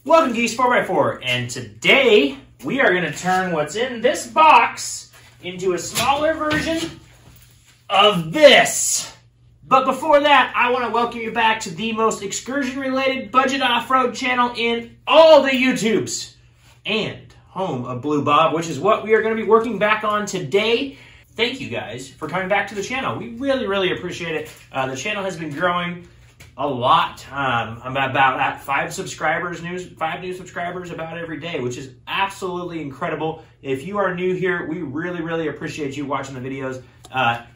Welcome Geeks 4x4, and today we are going to turn what's in this box into a smaller version of this. But before that, I want to welcome you back to the most excursion-related budget off-road channel in all the YouTubes, and home of Blue Bob, which is what we are going to be working back on today. Thank you guys for coming back to the channel. We really appreciate it. The channel has been growing a lot. I'm about at 5 new subscribers about every day, which is absolutely incredible. If you are new here, we really appreciate you watching the videos.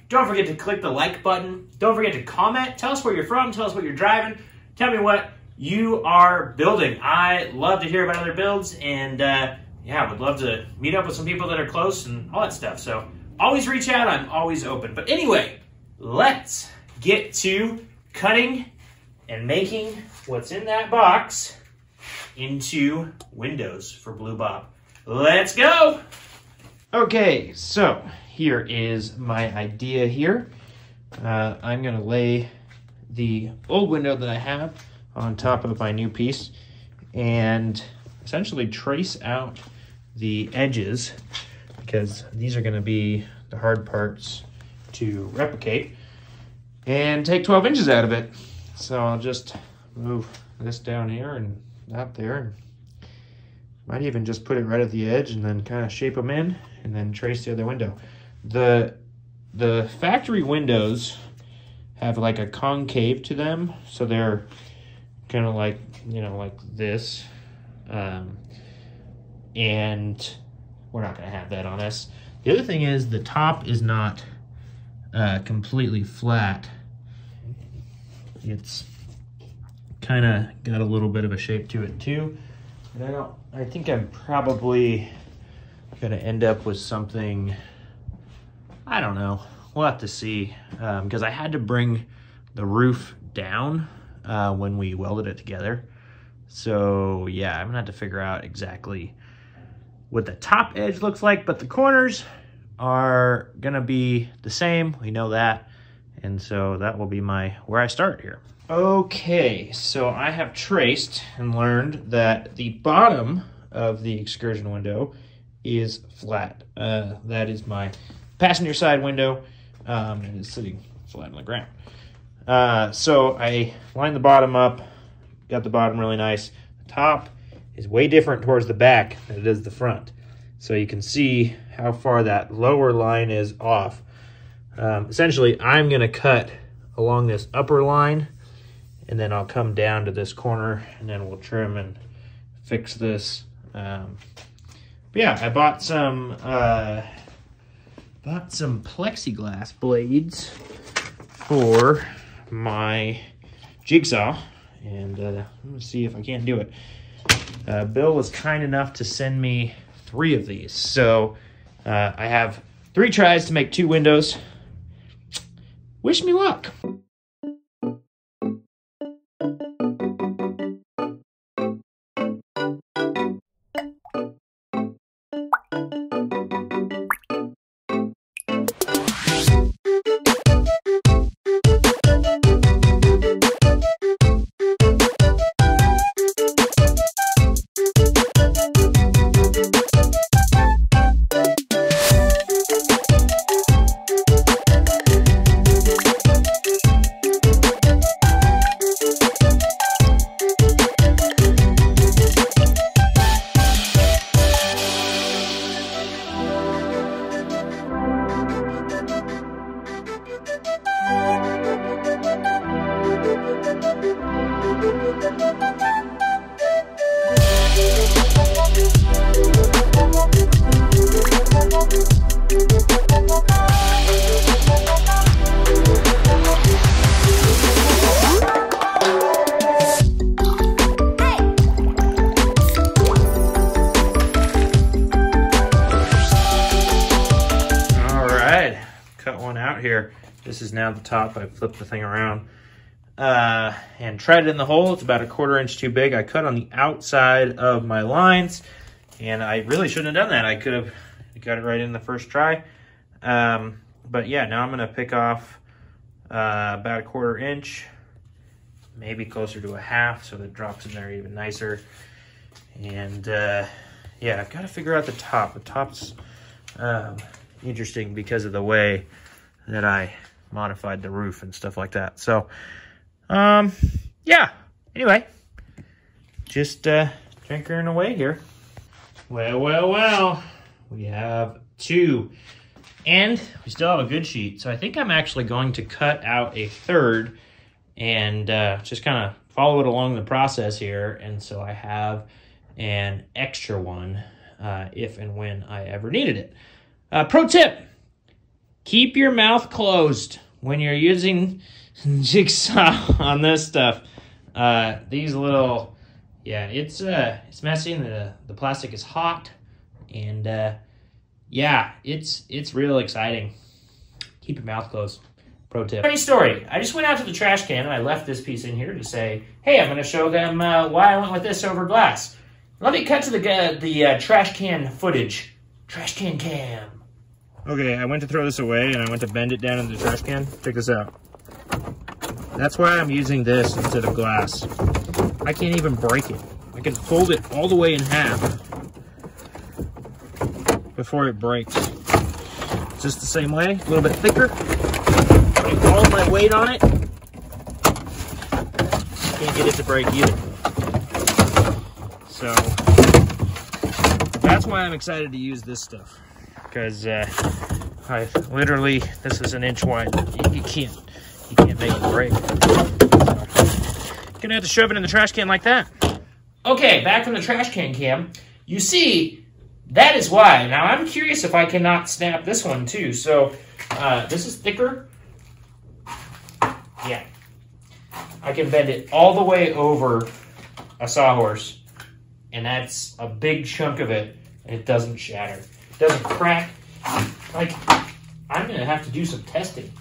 Don't forget to click the like button. Don't forget to comment. Tell us where you're from. Tell us what you're driving. Tell me what you are building. I love to hear about other builds, and yeah, would love to meet up with some people that are close and all that stuff. So always reach out. I'm always open. But anyway, let's get to cutting and making what's in that box into windows for Blue Bob. Let's go! Okay, so here is my idea here. I'm gonna lay the old window that I have on top of my new piece and essentially trace out the edges, because these are gonna be the hard parts to replicate, and take 12 inches out of it. So I'll just move this down here and that there, and might even just put it right at the edge and then kind of shape them in and then trace the other window. The factory windows have like a concave to them, so they're kind of like, you know, like this. And we're not going to have that on us. The other thing is the top is not completely flat. It's kind of got a little bit of a shape to it too. And I think I'm probably going to end up with something, I don't know. We'll have to see, because I had to bring the roof down when we welded it together. So yeah, I'm gonna have to figure out exactly what the top edge looks like, but the corners are gonna be the same. We know that. And so that will be where I start here. Okay, so I have traced and learned that the bottom of the Excursion window is flat. That is my passenger side window, and it's sitting flat on the ground. So I lined the bottom up, got the bottom really nice. The top is way different towards the back than it is the front. So you can see how far that lower line is off. Essentially, I'm gonna cut along this upper line, and then I'll come down to this corner, and then we'll trim and fix this. But yeah, I bought some plexiglass blades for my jigsaw, and I'm gonna see if I can't do it. Bill was kind enough to send me 3 of these, so I have 3 tries to make 2 windows. Wish me luck. Here, this is now the top. I flipped the thing around and tried it in the hole. It's about 1/4 inch too big. I cut on the outside of my lines, and I really shouldn't have done that. I could have got it right in the first try. But yeah, now I'm gonna pick off about 1/4 inch, maybe closer to 1/2, so that drops in there even nicer. And yeah, I've got to figure out the top. The top's interesting because of the way that I modified the roof and stuff like that. So, yeah. Anyway, just tinkering away here. Well. We have 2. And we still have a good sheet. So I think I'm actually going to cut out a 3rd and just kind of follow it along the process here. And so I have an extra one if and when I ever needed it. Pro tip, keep your mouth closed when you're using jigsaw on this stuff. These little, yeah, it's messy and the plastic is hot. And yeah, it's real exciting. Keep your mouth closed. Pro tip. Funny story. I just went out to the trash can and I left this piece in here to say, hey, I'm going to show them why I went with this over glass. Let me cut to the trash can footage. Trash can cam. Okay, I went to throw this away and I went to bend it down into the trash can. Check this out. That's why I'm using this instead of glass. I can't even break it. I can fold it all the way in half before it breaks. Just the same way, a little bit thicker. Putting all of my weight on it. Can't get it to break either. So that's why I'm excited to use this stuff. Because I literally, this is an inch wide. You can't make it break. Gonna have to shove it in the trash can like that. Okay, back from the trash can cam. You see, that is why. Now I'm curious if I cannot snap this one too. So this is thicker. Yeah. I can bend it all the way over a sawhorse. And that's a big chunk of it. And it doesn't shatter. It doesn't crack. Like, I'm going to have to do some testing.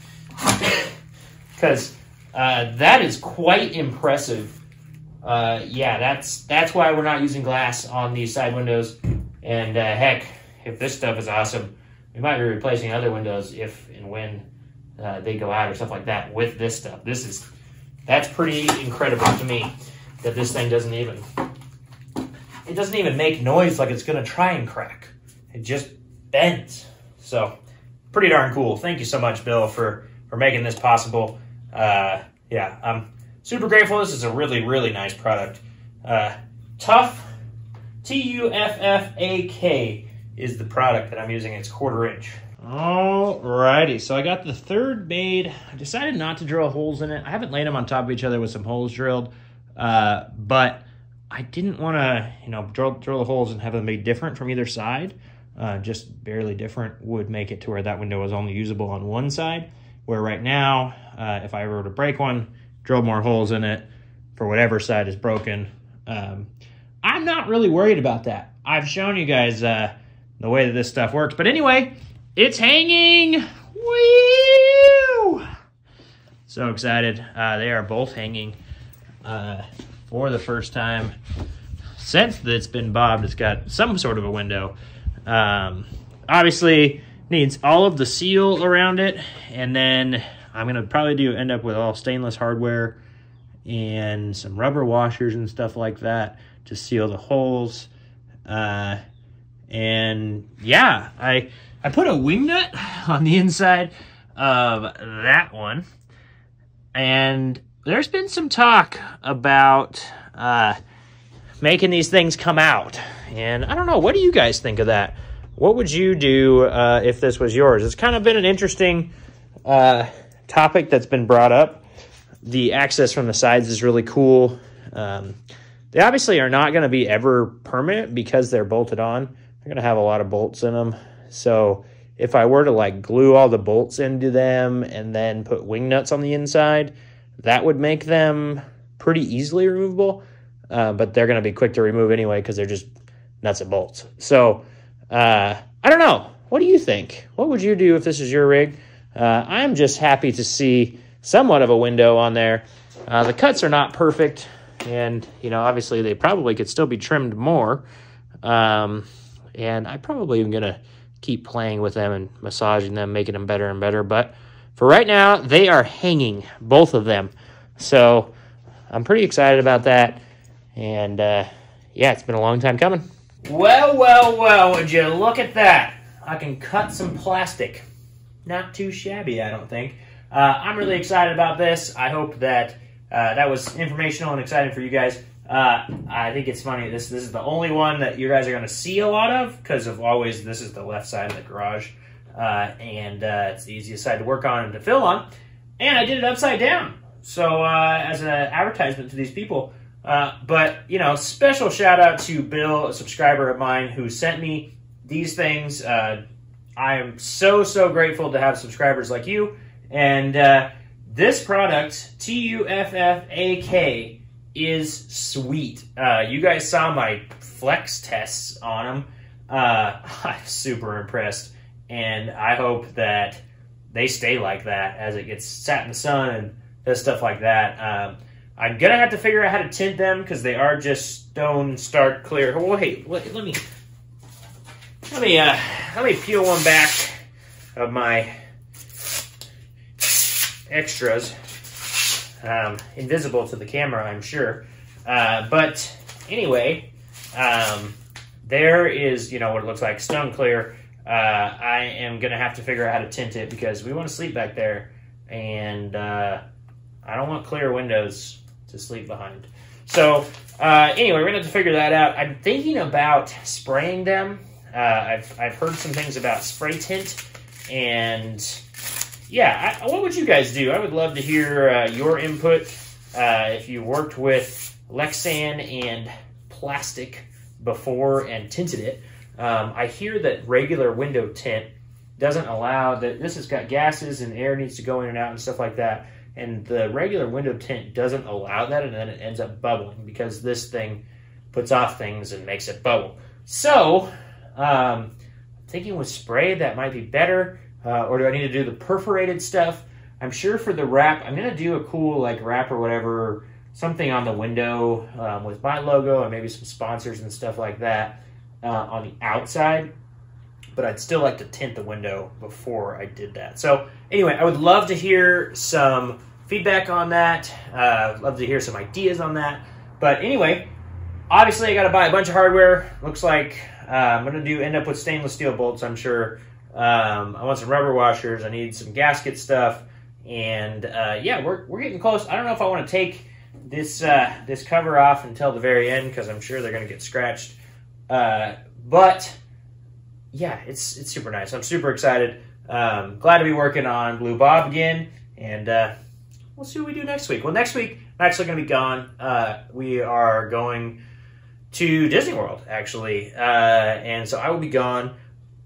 Because that is quite impressive. Yeah, that's why we're not using glass on these side windows. And heck, if this stuff is awesome, we might be replacing other windows if and when they go out or stuff like that with this stuff. That's pretty incredible to me that this thing doesn't even make noise like it's going to try and crack. It just bends. So pretty darn cool. Thank you so much, Bill, for making this possible. Yeah, I'm super grateful. This is a really, really nice product. Tough, Tuffak is the product that I'm using. It's 1/4 inch. Alrighty, so I got the 3rd made. I decided not to drill holes in it. I haven't laid them on top of each other with some holes drilled, but I didn't want to, drill the holes and have them made different from either side. Just barely different would make it to where that window was only usable on one side, where right now, if I were to break one, drill more holes in it for whatever side is broken. I'm not really worried about that. I've shown you guys the way that this stuff works. But anyway, it's hanging. Woo! So excited. They are both hanging for the first time since it's been bobbed. It's got some sort of a window. Obviously needs all of the seal around it, and then I'm gonna probably end up with all stainless hardware and some rubber washers and stuff like that to seal the holes. And yeah, I put a wing nut on the inside of that one, and there's been some talk about making these things come out. And I don't know, what do you guys think of that? What would you do if this was yours? It's kind of been an interesting topic that's been brought up. The access from the sides is really cool. They obviously are not going to be ever permanent because they're bolted on. They're going to have a lot of bolts in them. So if I were to like glue all the bolts into them and then put wing nuts on the inside, that would make them pretty easily removable. But they're going to be quick to remove anyway because they're just nuts and bolts. So I don't know. What do you think? What would you do if this is your rig? I'm just happy to see somewhat of a window on there. The cuts are not perfect, and obviously they probably could still be trimmed more. And I probably am gonna keep playing with them and massaging them, making them better and better. But for right now, they are hanging, both of them. So I'm pretty excited about that. And yeah, it's been a long time coming. Well, well, well, would you look at that? I can cut some plastic. Not too shabby, I don't think. I'm really excited about this. I hope that that was informational and exciting for you guys. I think it's funny. This is the only one that you guys are going to see a lot of because of always this is the left side of the garage. And it's the easiest side to work on and to fill on. And I did it upside down. So as an advertisement to these people. But, you know, special shout out to Bill, a subscriber of mine who sent me these things. I am so grateful to have subscribers like you. And this product, TUFFAK, is sweet. You guys saw my flex tests on them. I'm super impressed. And I hope that they stay like that as it gets sat in the sun and does stuff like that. I'm going to have to figure out how to tint them because they are just stone stark clear. Oh, hey, let me peel one back of my extras. Invisible to the camera, I'm sure. But anyway, there is, you know, what it looks like, stone clear. I am going to have to figure out how to tint it because we want to sleep back there. And I don't want clear windows to sleep behind. So anyway, we're going to have to figure that out. I'm thinking about spraying them. I've heard some things about spray tint. And yeah, what would you guys do? I would love to hear your input. If you worked with Lexan and plastic before and tinted it. I hear that regular window tint doesn't allow that. This has got gases and air needs to go in and out and stuff like that. And the regular window tint doesn't allow that, and then it ends up bubbling because this thing puts off things and makes it bubble. So, thinking with spray that might be better. Or do I need to do the perforated stuff? I'm sure for the wrap, I'm going to do a cool like wrap or whatever, something on the window with my logo and maybe some sponsors and stuff like that on the outside. But I'd still like to tint the window before I did that. So anyway, I would love to hear some feedback on that. Love to hear some ideas on that. But anyway, obviously I got to buy a bunch of hardware. Looks like I'm going to end up with stainless steel bolts, I'm sure. I want some rubber washers. I need some gasket stuff, and yeah, we're getting close. I don't know if I want to take this this cover off until the very end because I'm sure they're going to get scratched. But yeah, it's super nice. I'm super excited. Glad to be working on Blue Bob again, and we'll see what we do next week. Well, next week I'm actually going to be gone. We are going to Disney World actually, and so I will be gone.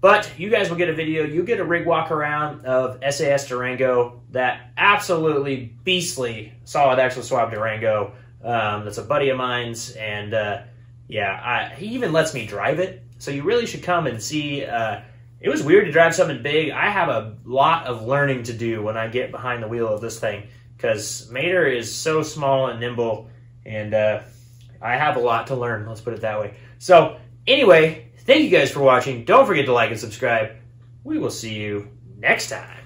But you guys will get a video. You'll get a rig walk around of SAS Durango, that absolutely beastly solid axle swap Durango. That's a buddy of mine's, and yeah, he even lets me drive it. So you really should come and see. It was weird to drive something big. I have a lot of learning to do when I get behind the wheel of this thing because Mater is so small and nimble, and I have a lot to learn. Let's put it that way. So anyway. Thank you guys for watching. Don't forget to like and subscribe. We will see you next time.